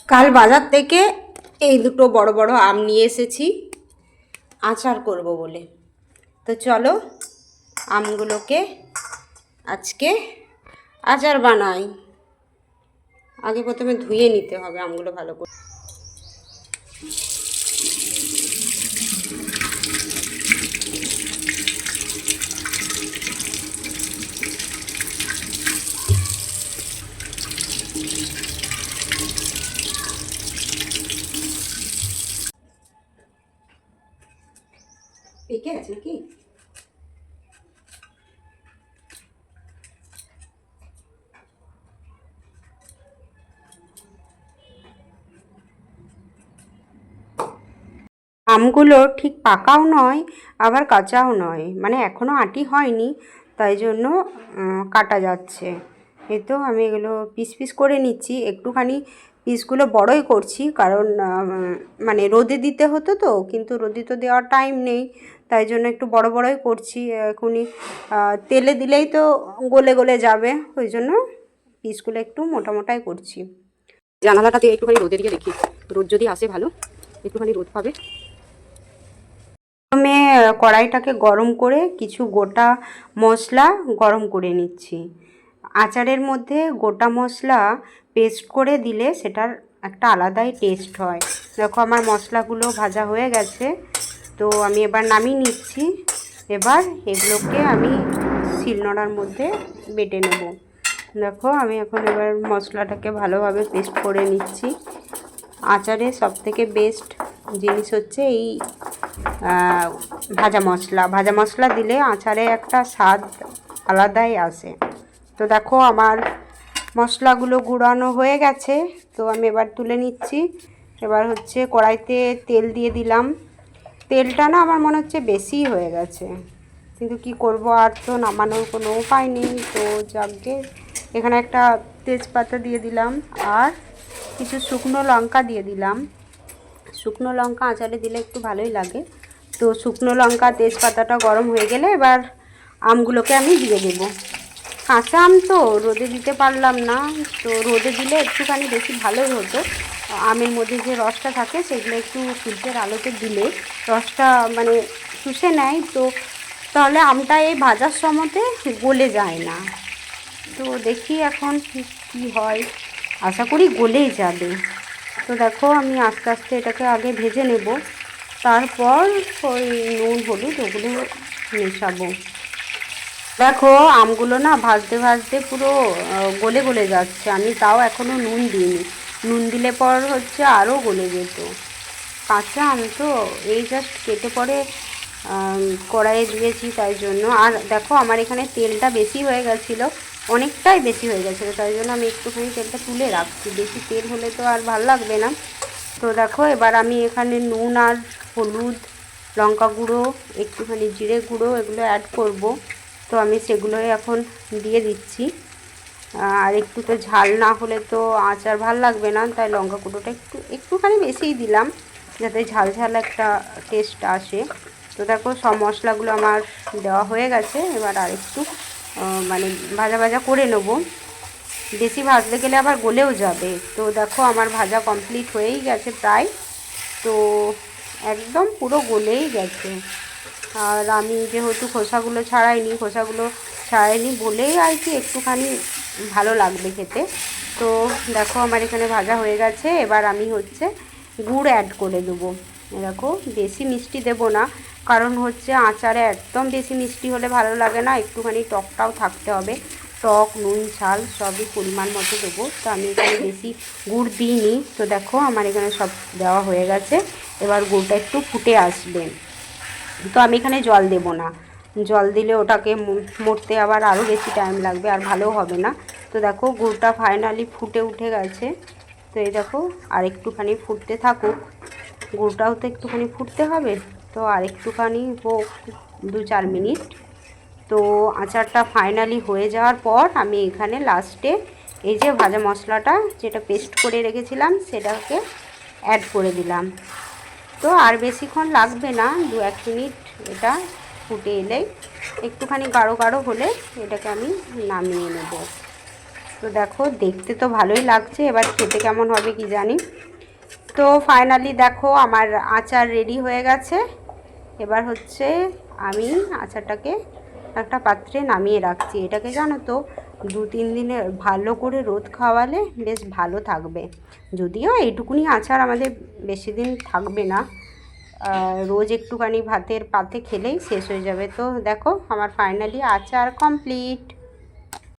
কাল বাজার থেকে এই দুটো বড় বড় আম নিয়ে এসেছি আচার করব বলে। তো চলো আমগুলোকে আজকে আচার বানাই। আগে প্রথমে ধুয়ে নিতে হবে আমগুলো ভালো করে। পেকে গেছে নাকি? আমগুলো ঠিক পাকাও নয় আবার কাঁচাও নয়, মানে এখনও আটি হয়নি, তাই জন্য কাটা যাচ্ছে। এই তো আমি এগুলো পিস পিস করে নিচ্ছি। একটুখানি পিসগুলো বড়ই করছি কারণ মানে রোদে দিতে হতো তো, কিন্তু রোদে তো দেওয়ার টাইম নেই, তাই জন্য একটু বড় বড়ই করছি। এখনই তেলে দিলেই তো গলে গলে যাবে, ওই জন্য পিসগুলো একটু মোটা মোটাই করছি। জানালাটা দিয়ে একটুখানি রোদে দিয়ে দেখি, রোদ যদি আসে ভালো, একটুখানি রোদ পাবে। প্রথমে কড়াইটাকে গরম করে কিছু গোটা মশলা গরম করে নিচ্ছি। আচারের মধ্যে গোটা মশলা পেস্ট করে দিলে সেটার একটা আলাদাই টেস্ট হয়। দেখো আমার মশলাগুলো ভাজা হয়ে গেছে, তো আমি এবার নামিয়ে নিচ্ছি। এবার এগুলোকে আমি শিলনোড়ার মধ্যে বেটে নেব। দেখো আমি এখন এবার মশলাটাকে ভালোভাবে পেস্ট করে নিচ্ছি। আচারে সবথেকে বেস্ট জিনিস হচ্ছে এই ভাজা মশলা দিলে আচারে একটা স্বাদ আলাদাই আসে। তো দেখো আমার মশলাগুলো গুঁড়ানো হয়ে গেছে, তো আমি এবার তুলে নিচ্ছি। এবার হচ্ছে কড়াইতে তেল দিয়ে দিলাম। তেলটা না আমার মনে হচ্ছে বেশি হয়ে গেছে, কিন্তু কি করব, আর তো নামানোর কোনো উপায় নেই। তো যাকে এখানে একটা তেজপাতা দিয়ে দিলাম আর কিছু শুকনো লঙ্কা দিয়ে দিলাম। শুকনো লঙ্কা আচারে দিলে একটু ভালোই লাগে। তো শুকনো লঙ্কা তেজপাতাটা গরম হয়ে গেলে এবার আমগুলোকে আমি দিয়ে দেব। কাঁচা আম তো রোদে দিতে পারলাম না, তো রোদে দিলে একটুখানি বেশি ভালোই হতো। আমের মধ্যে যে রসটা থাকে সেগুলো একটু সূর্যের আলোতে দিলে রসটা মানে শুষে নেয়, তো তাহলে আমটা এই ভাজার সময়তে গলে যায় না। তো দেখি এখন কি হয়, আশা করি গলেই যাবে। তো দেখো আমি আস্তে আস্তে এটাকে আগে ভেজে নেব, তারপর ওই নুন হলুদ ওগুলো মেশাবো। দেখো আমগুলো না ভাজতে ভাজতে পুরো গলে গলে যাচ্ছে, আমি তাও এখনও নুন দিইনি। নুন দিলে পর হচ্ছে আরও গলে যেত। কাঁচা আম তো এই জাস্ট কেটে পরে কড়াইয়ে দিয়েছি, তাই জন্য। আর দেখো আমার এখানে তেলটা বেশি হয়ে গেছিলো, অনেকটাই বেশি হয়ে গেছিলো, তাই জন্য আমি একটুখানি তেলটা তুলে রাখছি। বেশি তেল হলে তো আর ভাল লাগবে না। তো দেখো এবার আমি এখানে নুন আর হলুদ, লঙ্কা গুঁড়ো, একটুখানি জিরে গুঁড়ো এগুলো অ্যাড করব। তো আমি সেগুলোই এখন দিয়ে দিচ্ছি। আর একটু তো ঝাল না হলে তো আচার ভাল লাগবে না, তাই লঙ্কা গুঁড়োটা একটুখানি বেশিই দিলাম, যাতে ঝাল ঝাল একটা টেস্ট আসে। তো দেখো সব মশলাগুলো আমার দেওয়া হয়ে গেছে, এবার আর একটু মানে ভাজা ভাজা করে নেব। বেশি ভাজতে গেলে আবার গলেও যাবে। তো দেখো আমার ভাজা কমপ্লিট হয়েই গেছে প্রায়, তো একদম পুরো গলেই গেছে। আর আমি যেহেতু খোসাগুলো ছাড়াইনি বলেই আর কি একটুখানি ভালো লাগবে খেতে। তো দেখো আমার এখানে ভাজা হয়ে গেছে, এবার আমি হচ্ছে গুড় অ্যাড করে দেবো। দেখো বেশি মিষ্টি দেবো না, কারণ হচ্ছে আচারে একদম বেশি মিষ্টি হলে ভালো লাগে না, একটুখানি টকটাও থাকতে হবে। টক নুন ঝাল সবই পরিমাণ মতো দেবো। তো আমি এখানে বেশি গুড় দিইনি। তো দেখো আমার এখানে সব দেওয়া হয়ে গেছে, এবার গুড়টা একটু ফুটে আসবে। তো আমি এখানে জল দেব না, জল দিলে ওটাকে মরতে আবার আরও বেশি টাইম লাগবে আর ভালো হবে না। তো দেখো গুড়টা ফাইনালি ফুটে উঠে গেছে। তো এই দেখো আর একটুখানি ফুটতে থাকুক, গুড়টাও তো একটুখানি ফুটতে হবে। তো আর একটুখানি হোক 2-4 মিনিট। তো আচারটা ফাইনালি হয়ে যাওয়ার পর আমি এখানে লাস্টে এই যে ভাজা মশলাটা যেটা পেস্ট করে রেখেছিলাম সেটাকে অ্যাড করে দিলাম। তো আর বেশিক্ষণ লাগবে না, 2-1 মিনিট এটা ফুটে এলেই একটুখানি গাঢ় গাঢ় হলে এটাকে আমি নামিয়ে নেব। তো দেখো দেখতে তো ভালোই লাগছে, এবার খেতে কেমন হবে কি জানি। তো ফাইনালি দেখো আমার আচার রেডি হয়ে গেছে। এবার হচ্ছে আমি আচারটাকে একটা পাত্রে নামিয়ে রাখছি। এটাকে জানো তো 2-3 দিনে ভালো করে রোদ খাওয়ালে বেশ ভালো থাকবে। যদিও এইটুকুনি আচার আমাদের বেশি দিন থাকবে না, রোজ একটুখানি ভাতের পাতে খেলেই শেষ হয়ে যাবে। তো দেখো আমার ফাইনালি আচার কমপ্লিট।